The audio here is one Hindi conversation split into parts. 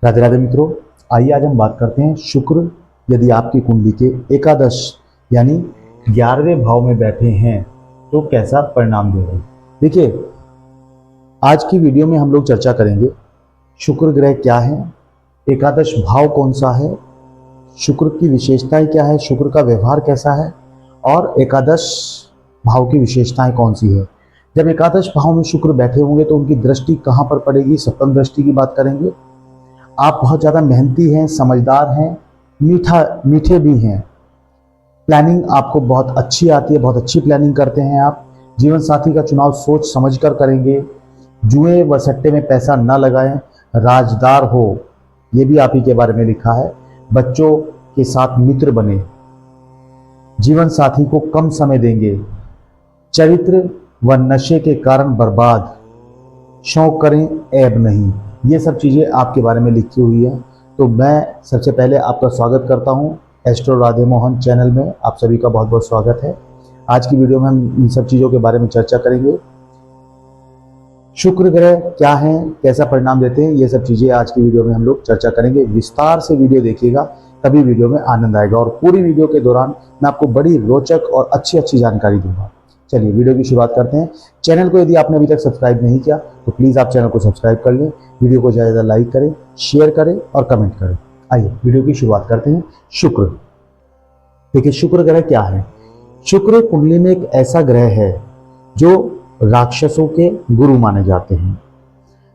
राधे राधे मित्रों, आइए आज हम बात करते हैं शुक्र यदि आपकी कुंडली के एकादश यानी 11वें भाव में बैठे हैं तो कैसा परिणाम देगा। देखिए, आज की वीडियो में हम लोग चर्चा करेंगे शुक्र ग्रह क्या है, एकादश भाव कौन सा है, शुक्र की विशेषताएं क्या है, शुक्र का व्यवहार कैसा है और एकादश भाव की विशेषताएं कौन सी है। जब एकादश भाव में शुक्र बैठे होंगे तो उनकी दृष्टि कहाँ पर पड़ेगी, सप्तम दृष्टि की बात करेंगे। आप बहुत ज़्यादा मेहनती हैं, समझदार हैं, मीठे भी हैं, प्लानिंग आपको बहुत अच्छी आती है, बहुत अच्छी प्लानिंग करते हैं आप। जीवन साथी का चुनाव सोच समझकर करेंगे, जुए व सट्टे में पैसा न लगाएं, राजदार हो, ये भी आप ही के बारे में लिखा है। बच्चों के साथ मित्र बने, जीवन साथी को कम समय देंगे, चरित्र व नशे के कारण बर्बाद, शौक करें ऐब नहीं, ये सब चीज़ें आपके बारे में लिखी हुई है। तो मैं सबसे पहले आपका स्वागत करता हूं एस्ट्रो राधे मोहन चैनल में। आप सभी का बहुत बहुत स्वागत है। आज की वीडियो में हम इन सब चीज़ों के बारे में चर्चा करेंगे। शुक्र ग्रह क्या है, कैसा परिणाम देते हैं, ये सब चीज़ें आज की वीडियो में हम लोग चर्चा करेंगे। विस्तार से वीडियो देखिएगा, तभी वीडियो में आनंद आएगा और पूरी वीडियो के दौरान मैं आपको बड़ी रोचक और अच्छी जानकारी दूंगा। चलिए वीडियो की शुरुआत करते हैं। चैनल को यदि आपने अभी तक सब्सक्राइब नहीं किया तो प्लीज़ आप चैनल को सब्सक्राइब कर लें, वीडियो को ज़्यादा लाइक करें, शेयर करें और कमेंट करें। आइए वीडियो की शुरुआत करते हैं। शुक्र, देखिए शुक्र ग्रह क्या है। शुक्र कुंडली में एक ऐसा ग्रह है जो राक्षसों के गुरु माने जाते हैं।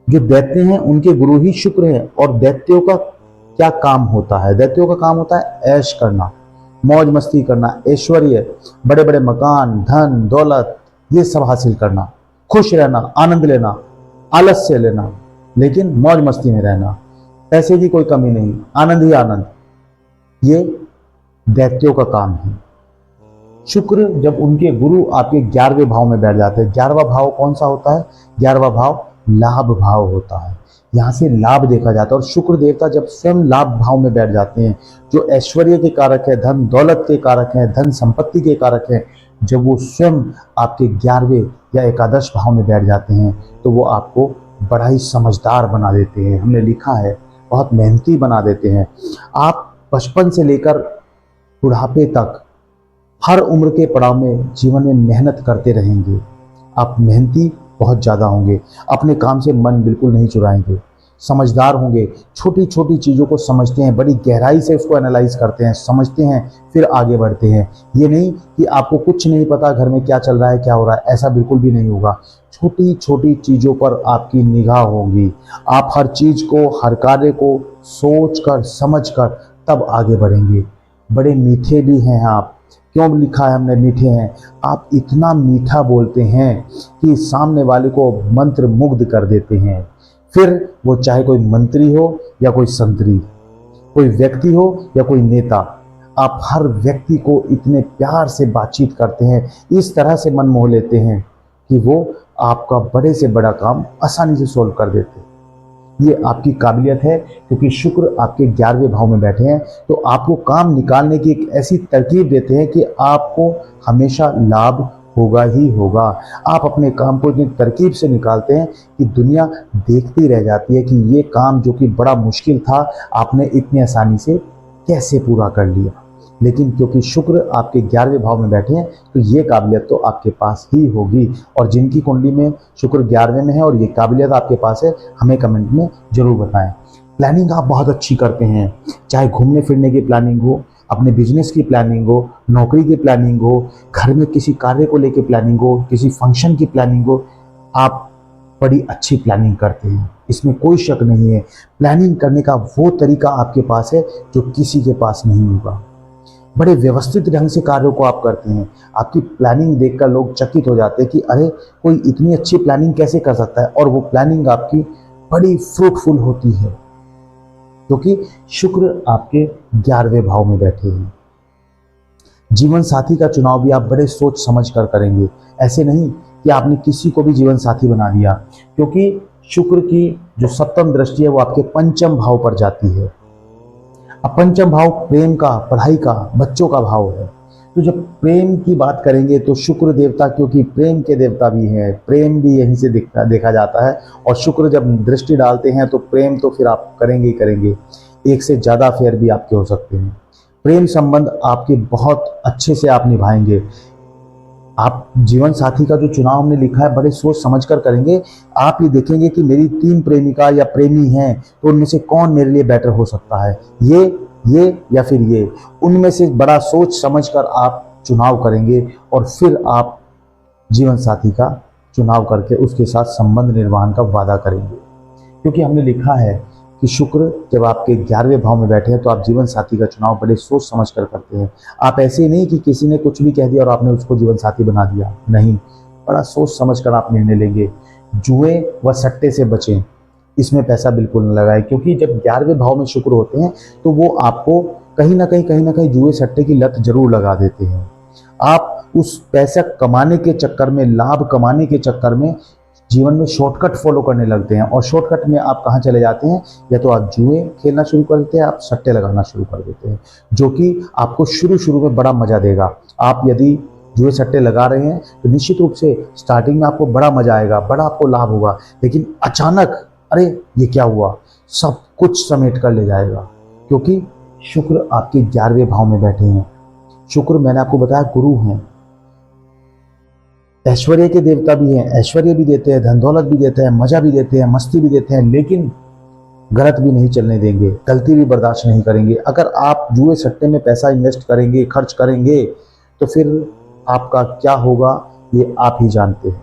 जो दैत्य हैं उनके गुरु ही शुक्र है। और दैत्यों का क्या काम होता है? दैत्यों का काम होता है ऐश करना, मौज मस्ती करना, ऐश्वर्य, बड़े बड़े मकान, धन दौलत, ये सब हासिल करना, खुश रहना, आनंद लेना, आलस्य लेना, लेकिन मौज मस्ती में रहना, पैसे की कोई कमी नहीं, आनंद ही आनंद, ये दैत्यों का काम है। शुक्र जब उनके गुरु आपके 11वें भाव में बैठ जाते हैं, 11वां भाव कौन सा होता है? 11वां भाव लाभ भाव होता है। यहाँ से लाभ देखा जाता है। और शुक्र देवता जब स्वयं लाभ भाव में बैठ जाते हैं, जो ऐश्वर्य के कारक है, धन दौलत के कारक है, धन संपत्ति के कारक है, जब वो स्वयं आपके 11वें या एकादश भाव में बैठ जाते हैं तो वो आपको बड़ा ही समझदार बना देते हैं। हमने लिखा है बहुत मेहनती बना देते हैं। आप बचपन से लेकर बुढ़ापे तक हर उम्र के पड़ाव में जीवन में मेहनत करते रहेंगे। आप मेहनती बहुत ज़्यादा होंगे, अपने काम से मन बिल्कुल नहीं चुराएंगे, समझदार होंगे, छोटी छोटी चीज़ों को समझते हैं, बड़ी गहराई से उसको एनालाइज करते हैं, समझते हैं, फिर आगे बढ़ते हैं। ये नहीं कि आपको कुछ नहीं पता घर में क्या चल रहा है, क्या हो रहा है, ऐसा बिल्कुल भी नहीं होगा। छोटी छोटी चीज़ों पर आपकी निगाह होगी। आप हर चीज़ को, हर कार्य को सोच कर समझ कर तब आगे बढ़ेंगे। बड़े मीठे भी हैं आप। क्यों लिखा है हमने मीठे हैं? आप इतना मीठा बोलते हैं कि सामने वाले को मंत्र मुग्ध कर देते हैं। फिर वो चाहे कोई मंत्री हो या कोई संतरी, कोई व्यक्ति हो या कोई नेता, आप हर व्यक्ति को इतने प्यार से बातचीत करते हैं, इस तरह से मन मोह लेते हैं कि वो आपका बड़े से बड़ा काम आसानी से सोल्व कर देते हैं। ये आपकी काबिलियत है क्योंकि शुक्र आपके 11वें भाव में बैठे हैं। तो आपको काम निकालने की एक ऐसी तरकीब देते हैं कि आपको हमेशा लाभ होगा ही होगा। आप अपने काम को इतनी तरकीब से निकालते हैं कि दुनिया देखती रह जाती है कि ये काम जो कि बड़ा मुश्किल था, आपने इतनी आसानी से कैसे पूरा कर लिया। लेकिन क्योंकि शुक्र आपके 11वें भाव में बैठे हैं तो ये काबिलियत तो आपके पास ही होगी। और जिनकी कुंडली में शुक्र 11वें में है और ये काबिलियत आपके पास है, हमें कमेंट में जरूर बताएं। प्लानिंग आप बहुत अच्छी करते हैं, चाहे घूमने फिरने की प्लानिंग हो, अपने बिजनेस की प्लानिंग हो, नौकरी की प्लानिंग हो, घर में किसी कार्य को लेकर प्लानिंग हो, किसी फंक्शन की प्लानिंग हो, आप बड़ी अच्छी प्लानिंग करते हैं, इसमें कोई शक नहीं है। प्लानिंग करने का वो तरीका आपके पास है जो किसी के पास नहीं होगा। बड़े व्यवस्थित ढंग से कार्यों को आप करते हैं। आपकी प्लानिंग देखकर लोग चकित हो जाते हैं कि अरे कोई इतनी अच्छी प्लानिंग कैसे कर सकता है। और वो प्लानिंग आपकी बड़ी फ्रूटफुल होती है क्योंकि शुक्र आपके 11वें भाव में बैठे हैं। जीवन साथी का चुनाव भी आप बड़े सोच समझ कर करेंगे। ऐसे नहीं कि आपने किसी को भी जीवन साथी बना दिया, क्योंकि शुक्र की जो सप्तम दृष्टि है वो आपके पंचम भाव पर जाती है। अब पंचम भाव प्रेम का, पढ़ाई का, बच्चों का भाव है। तो जब प्रेम की बात करेंगे तो शुक्र देवता, क्योंकि प्रेम के देवता भी हैं, प्रेम भी यहीं से देखा जाता है। और शुक्र जब दृष्टि डालते हैं तो प्रेम तो फिर आप करेंगे ही करेंगे, एक से ज़्यादा अफेयर भी आपके हो सकते हैं। प्रेम संबंध आपके बहुत अच्छे से आप निभाएंगे। आप जीवन साथी का जो चुनाव हमने लिखा है बड़े सोच समझ कर करेंगे। आप ये देखेंगे कि मेरी 3 प्रेमिका या प्रेमी हैं, तो उनमें से कौन मेरे लिए बेटर हो सकता है, ये या फिर ये। उनमें से बड़ा सोच समझ कर आप चुनाव करेंगे और फिर आप जीवन साथी का चुनाव करके उसके साथ संबंध निर्माण का वादा करेंगे। क्योंकि हमने लिखा है कि शुक्र जब आपके 11वें भाव में बैठे हैं तो आप जीवन साथी का चुनाव बड़े सोच समझ कर करते हैं। आप ऐसे ही नहीं कि किसी ने कुछ भी कह दिया और आपने उसको जीवन साथी बना दिया, नहीं, बड़ा सोच समझ कर आप निर्णय लेंगे। जुए व सट्टे से बचें, इसमें पैसा बिल्कुल न लगाएं, क्योंकि जब 11वें भाव में शुक्र होते हैं तो वो आपको कहीं ना कहीं जुए सट्टे की लत जरूर लगा देते हैं। आप उस पैसा कमाने के चक्कर में, लाभ कमाने के चक्कर में जीवन में शॉर्टकट फॉलो करने लगते हैं। और शॉर्टकट में आप कहाँ चले जाते हैं, या तो आप जुए खेलना शुरू कर देते हैं, आप सट्टे लगाना शुरू कर देते हैं, जो कि आपको शुरू में बड़ा मजा देगा। आप यदि जुए सट्टे लगा रहे हैं तो निश्चित रूप से स्टार्टिंग में आपको बड़ा मजा आएगा, बड़ा आपको लाभ होगा, लेकिन अचानक अरे ये क्या हुआ, सब कुछ समेट कर ले जाएगा। क्योंकि शुक्र आपके 11वें भाव में बैठे हैं। शुक्र मैंने आपको बताया गुरु हैं, ऐश्वर्य के देवता भी हैं, ऐश्वर्य भी देते हैं, धन दौलत भी देते हैं, मजा भी देते हैं, मस्ती भी देते हैं, लेकिन गलत भी नहीं चलने देंगे, गलती भी बर्दाश्त नहीं करेंगे। अगर आप जुए सट्टे में पैसा इन्वेस्ट करेंगे, खर्च करेंगे, तो फिर आपका क्या होगा ये आप ही जानते हैं।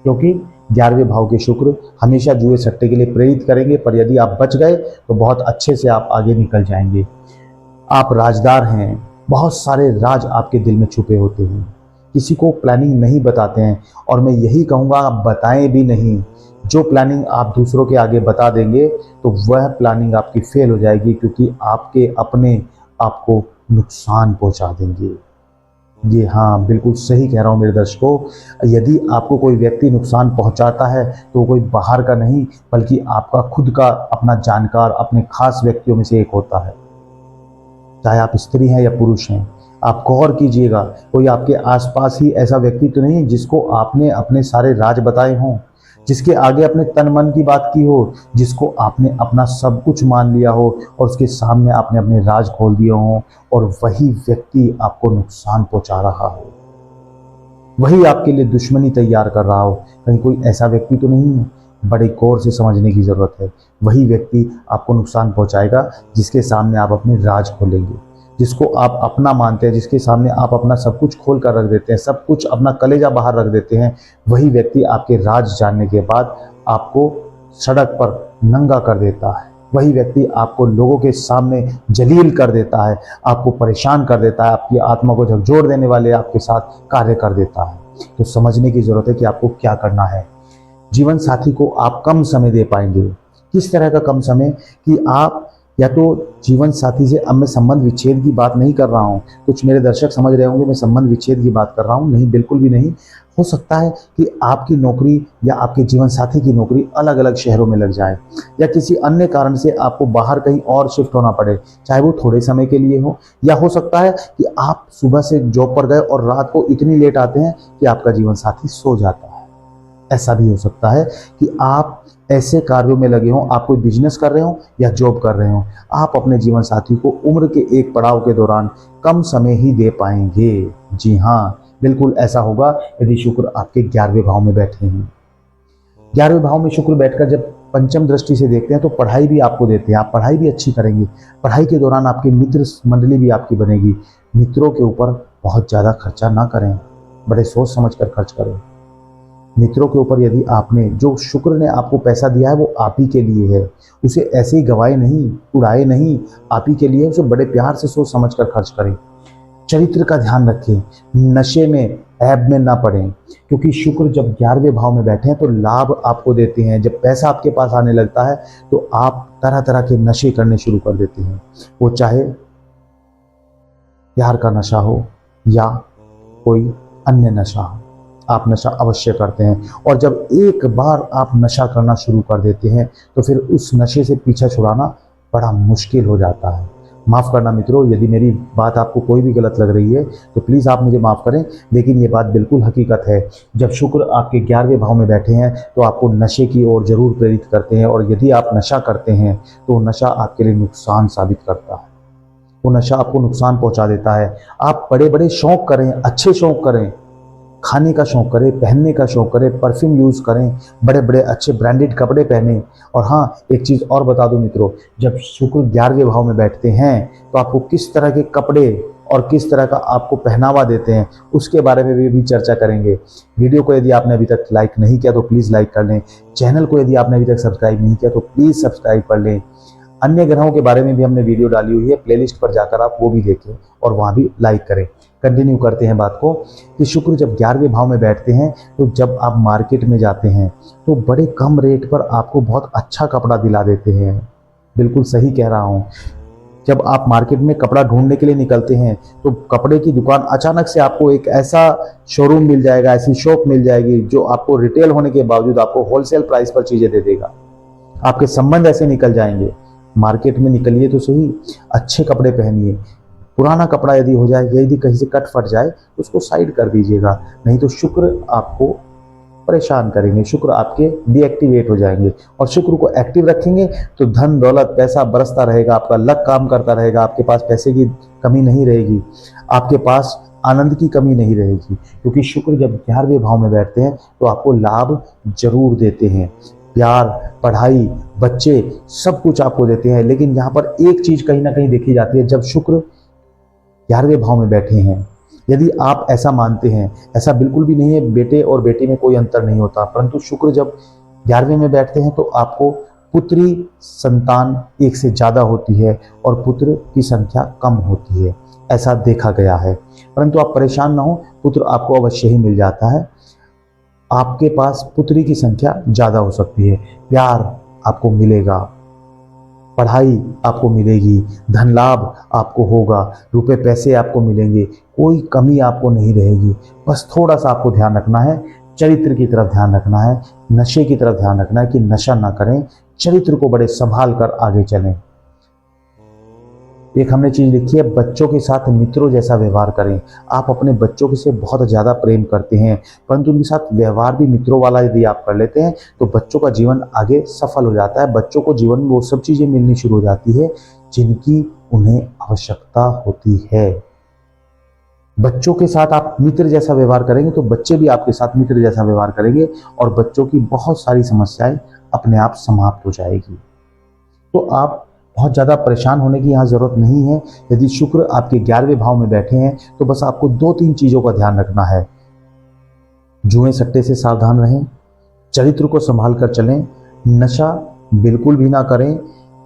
क्योंकि 11वें भाव के शुक्र हमेशा जुए सट्टे के लिए प्रेरित करेंगे, पर यदि आप बच गए तो बहुत अच्छे से आप आगे निकल जाएंगे। आप राजदार हैं, बहुत सारे राज आपके दिल में छुपे होते हैं, किसी को प्लानिंग नहीं बताते हैं, और मैं यही कहूँगा आप बताएं भी नहीं। जो प्लानिंग आप दूसरों के आगे बता देंगे तो वह प्लानिंग आपकी फेल हो जाएगी, क्योंकि आपके अपने आपको नुकसान पहुंचा देंगे। ये हाँ, बिल्कुल सही कह रहा हूँ मेरे दर्शकों। यदि आपको कोई व्यक्ति नुकसान पहुंचाता है तो कोई बाहर का नहीं, बल्कि आपका खुद का अपना जानकार, अपने खास व्यक्तियों में से एक होता है। चाहे आप स्त्री हैं या पुरुष हैं, आप गौर कीजिएगा, कोई आपके आसपास ही ऐसा व्यक्ति तो नहीं जिसको आपने अपने सारे राज बताए हों, जिसके आगे अपने तन मन की बात की हो, जिसको आपने अपना सब कुछ मान लिया हो और उसके सामने आपने अपने राज खोल दिए हों, और वही व्यक्ति आपको नुकसान पहुंचा रहा हो, वही आपके लिए दुश्मनी तैयार कर रहा हो। कहीं कोई ऐसा व्यक्ति तो नहीं है? बड़े गौर से समझने की जरूरत है। वही व्यक्ति आपको नुकसान पहुंचाएगा जिसके सामने आप अपने राज खोलेंगे, जिसको आप अपना मानते हैं, जिसके सामने आप अपना सब कुछ खोल कर रख देते हैं, सब कुछ अपना कलेजा बाहर रख देते हैं। वही व्यक्ति आपके राज जानने के बाद आपको सड़क पर नंगा कर देता है। वही व्यक्ति आपको लोगों के सामने जलील कर देता है, आपको परेशान कर देता है, आपकी आत्मा को झकझोर देने वाले आपके साथ कार्य कर देता है। तो समझने की जरूरत है कि आपको क्या करना है। जीवन साथी को आप कम समय दे पाएंगे। किस तरह का कम समय, कि आप या तो जीवन साथी से, अब मैं संबंध विच्छेद की बात नहीं कर रहा हूँ, कुछ मेरे दर्शक समझ रहे होंगे मैं संबंध विच्छेद की बात कर रहा हूँ, नहीं, बिल्कुल भी नहीं। हो सकता है कि आपकी नौकरी या आपके जीवन साथी की नौकरी अलग अलग शहरों में लग जाए, या किसी अन्य कारण से आपको बाहर कहीं और शिफ्ट होना पड़े, चाहे वो थोड़े समय के लिए हो, या हो सकता है कि आप सुबह से जॉब पर गए और रात को इतनी लेट आते हैं कि आपका जीवन साथी सो जाता है। ऐसा भी हो सकता है कि आप ऐसे कार्यों में लगे हों, आप कोई बिजनेस कर रहे हो या जॉब कर रहे हो, आप अपने जीवन साथी को उम्र के एक पड़ाव के दौरान कम समय ही दे पाएंगे। जी हाँ, बिल्कुल ऐसा होगा यदि शुक्र आपके 11वें भाव में बैठे हैं। 11वें भाव में शुक्र बैठकर जब पंचम दृष्टि से देखते हैं तो पढ़ाई भी आपको देते हैं, आप पढ़ाई भी अच्छी करेंगे। पढ़ाई के दौरान आपकी मित्र मंडली भी आपकी बनेगी। मित्रों के ऊपर बहुत ज़्यादा खर्चा ना करें, बड़े सोच समझ कर खर्च करें। मित्रों के ऊपर यदि आपने, जो शुक्र ने आपको पैसा दिया है वो आप ही के लिए है, उसे ऐसे ही गवाए नहीं, उड़ाए नहीं, आप ही के लिए उसे बड़े प्यार से सोच समझ कर खर्च करें। चरित्र का ध्यान रखें, नशे में, ऐब में ना पड़ें, क्योंकि शुक्र जब 11वें भाव में बैठे हैं तो लाभ आपको देते हैं। जब पैसा आपके पास आने लगता है तो आप तरह तरह के नशे करने शुरू कर देते हैं, वो चाहे प्यार का नशा हो या कोई अन्य नशा हो, आप नशा अवश्य करते हैं। और जब एक बार आप नशा करना शुरू कर देते हैं तो फिर उस नशे से पीछा छुड़ाना बड़ा मुश्किल हो जाता है। माफ़ करना मित्रों, यदि मेरी बात आपको कोई भी गलत लग रही है तो प्लीज़ आप मुझे माफ़ करें, लेकिन ये बात बिल्कुल हकीकत है। जब शुक्र आपके 11वें भाव में बैठे हैं तो आपको नशे की ओर ज़रूर प्रेरित करते हैं, और यदि आप नशा करते हैं तो नशा आपके लिए नुकसान साबित करता है। वो नशा आपको नुकसान पहुंचा देता है। आप बड़े बड़े शौक करें, अच्छे शौक करें, खाने का शौक करें, पहनने का शौक करें, परफ्यूम यूज़ करें, बड़े बड़े अच्छे ब्रांडेड कपड़े पहने। और हाँ, एक चीज़ और बता दूं मित्रों, जब शुक्र 11वें भाव में बैठते हैं तो आपको किस तरह के कपड़े और किस तरह का आपको पहनावा देते हैं उसके बारे में भी चर्चा करेंगे। वीडियो को यदि आपने अभी तक लाइक नहीं किया तो प्लीज़ लाइक कर लें। चैनल को यदि आपने अभी तक सब्सक्राइब नहीं किया तो प्लीज़ सब्सक्राइब कर लें। अन्य ग्रहों के बारे में भी हमने वीडियो डाली हुई है, प्लेलिस्ट पर जाकर आप वो भी देखें और वहाँ भी लाइक करें। कंटिन्यू करते हैं बात को कि शुक्र जब 11वें भाव में बैठते हैं तो जब आप मार्केट में जाते हैं तो बड़े कम रेट पर आपको बहुत अच्छा कपड़ा दिला देते हैं। बिल्कुल सही कह रहा हूँ। जब आप मार्केट में कपड़ा ढूंढने के लिए निकलते हैं तो कपड़े की दुकान अचानक से आपको एक ऐसा शोरूम मिल जाएगा, ऐसी शॉप मिल जाएगी जो आपको रिटेल होने के बावजूद आपको होलसेल प्राइस पर चीज़ें दे देगा। आपके संबंध ऐसे निकल जाएंगे। मार्केट में निकलिए तो सही, अच्छे कपड़े पहनिए। पुराना कपड़ा यदि हो जाए, यदि कहीं से कट फट जाए तो उसको साइड कर दीजिएगा, नहीं तो शुक्र आपको परेशान करेंगे, शुक्र आपके डीएक्टिवेट हो जाएंगे। और शुक्र को एक्टिव रखेंगे तो धन दौलत पैसा बरसता रहेगा, आपका लक काम करता रहेगा, आपके पास पैसे की कमी नहीं रहेगी, आपके पास आनंद की कमी नहीं रहेगी, क्योंकि शुक्र जब 11वें भाव में बैठते हैं तो आपको लाभ जरूर देते हैं। प्यार, पढ़ाई, बच्चे, सब कुछ आपको देते हैं। लेकिन यहाँ पर एक चीज कहीं ना कहीं देखी जाती है, जब शुक्र 11वें भाव में बैठे हैं, यदि आप ऐसा मानते हैं, ऐसा बिल्कुल भी नहीं है, बेटे और बेटी में कोई अंतर नहीं होता, परंतु शुक्र जब 11वें में बैठते हैं तो आपको पुत्री संतान एक से ज्यादा होती है और पुत्र की संख्या कम होती है, ऐसा देखा गया है। परंतु आप परेशान ना हो, पुत्र आपको अवश्य ही मिल जाता है। आपके पास पुत्री की संख्या ज्यादा हो सकती है, प्यार आपको मिलेगा, पढ़ाई आपको मिलेगी, धन लाभ आपको होगा, रुपए पैसे आपको मिलेंगे, कोई कमी आपको नहीं रहेगी। बस थोड़ा सा आपको ध्यान रखना है, चरित्र की तरफ ध्यान रखना है, नशे की तरफ ध्यान रखना है कि नशा ना करें, चरित्र को बड़े संभाल कर आगे चलें। एक हमने चीज लिखी है, बच्चों के साथ मित्रों जैसा व्यवहार करें। आप अपने बच्चों से बहुत ज्यादा प्रेम करते हैं, परंतु उनके साथ व्यवहार भी मित्रों वाला यदि आप कर लेते हैं तो बच्चों का जीवन आगे सफल हो जाता है। बच्चों को जीवन में वो सब चीजें मिलनी शुरू हो जाती है जिनकी उन्हें आवश्यकता होती है। बच्चों के साथ आप मित्र जैसा व्यवहार करेंगे तो बच्चे भी आपके साथ मित्र जैसा व्यवहार करेंगे और बच्चों की बहुत सारी समस्याएं अपने आप समाप्त हो जाएगी। तो आप बहुत ज़्यादा परेशान होने की यहाँ ज़रूरत नहीं है। यदि शुक्र आपके 11वें भाव में बैठे हैं तो बस आपको 2-3 चीज़ों का ध्यान रखना है। जुए सट्टे से सावधान रहें, चरित्र को संभाल कर चलें, नशा बिल्कुल भी ना करें,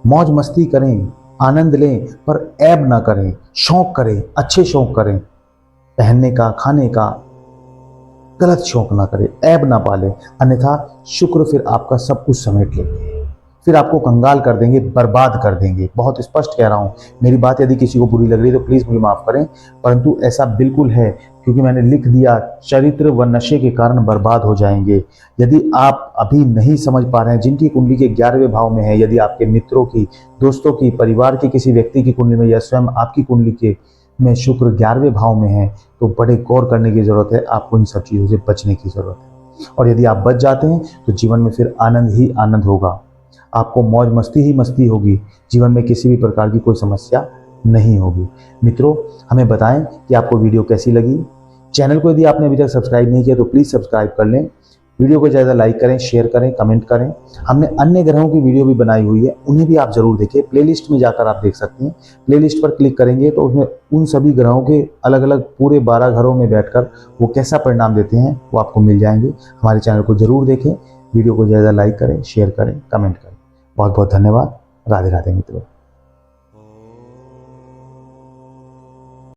मौज मस्ती करें, आनंद लें, पर ऐब ना करें, शौक करें, अच्छे शौक करें, पहनने का, खाने का गलत शौक ना करें, ऐब ना पालें, अन्यथा शुक्र फिर आपका सब कुछ समेट लेंगे, फिर आपको कंगाल कर देंगे, बर्बाद कर देंगे। बहुत स्पष्ट कह रहा हूं, मेरी बात यदि किसी को बुरी लग रही है तो प्लीज मुझे माफ करें, परंतु ऐसा बिल्कुल है, क्योंकि मैंने लिख दिया चरित्र व नशे के कारण बर्बाद हो जाएंगे। यदि आप अभी नहीं समझ पा रहे हैं, जिनकी कुंडली के 11वें भाव में है, यदि आपके मित्रों की, दोस्तों की, परिवार की किसी व्यक्ति की कुंडली में या स्वयं आपकी कुंडली के में शुक्र 11वें भाव में है, तो बड़े गौर करने की जरूरत है, आपको इन सब चीजों से बचने की जरूरत है। और यदि आप बच जाते हैं तो जीवन में फिर आनंद ही आनंद होगा, आपको मौज मस्ती ही मस्ती होगी, जीवन में किसी भी प्रकार की कोई समस्या नहीं होगी। मित्रों, हमें बताएं कि आपको वीडियो कैसी लगी। चैनल को यदि आपने अभी तक सब्सक्राइब नहीं किया तो प्लीज सब्सक्राइब कर लें। वीडियो को ज़्यादा लाइक करें, शेयर करें, कमेंट करें। हमने अन्य ग्रहों की वीडियो भी बनाई हुई है, उन्हें भी आप जरूर देखें। प्लेलिस्ट में जाकर आप देख सकते हैं। प्लेलिस्ट पर क्लिक करेंगे तो उसमें उन सभी ग्रहों के अलग अलग पूरे 12 घरों में बैठकर वो कैसा परिणाम देते हैं वो आपको मिल जाएंगे। हमारे चैनल को जरूर देखें, वीडियो को ज़्यादा लाइक करें, शेयर करें, कमेंट करें। बहुत बहुत धन्यवाद। राधे राधे मित्रों।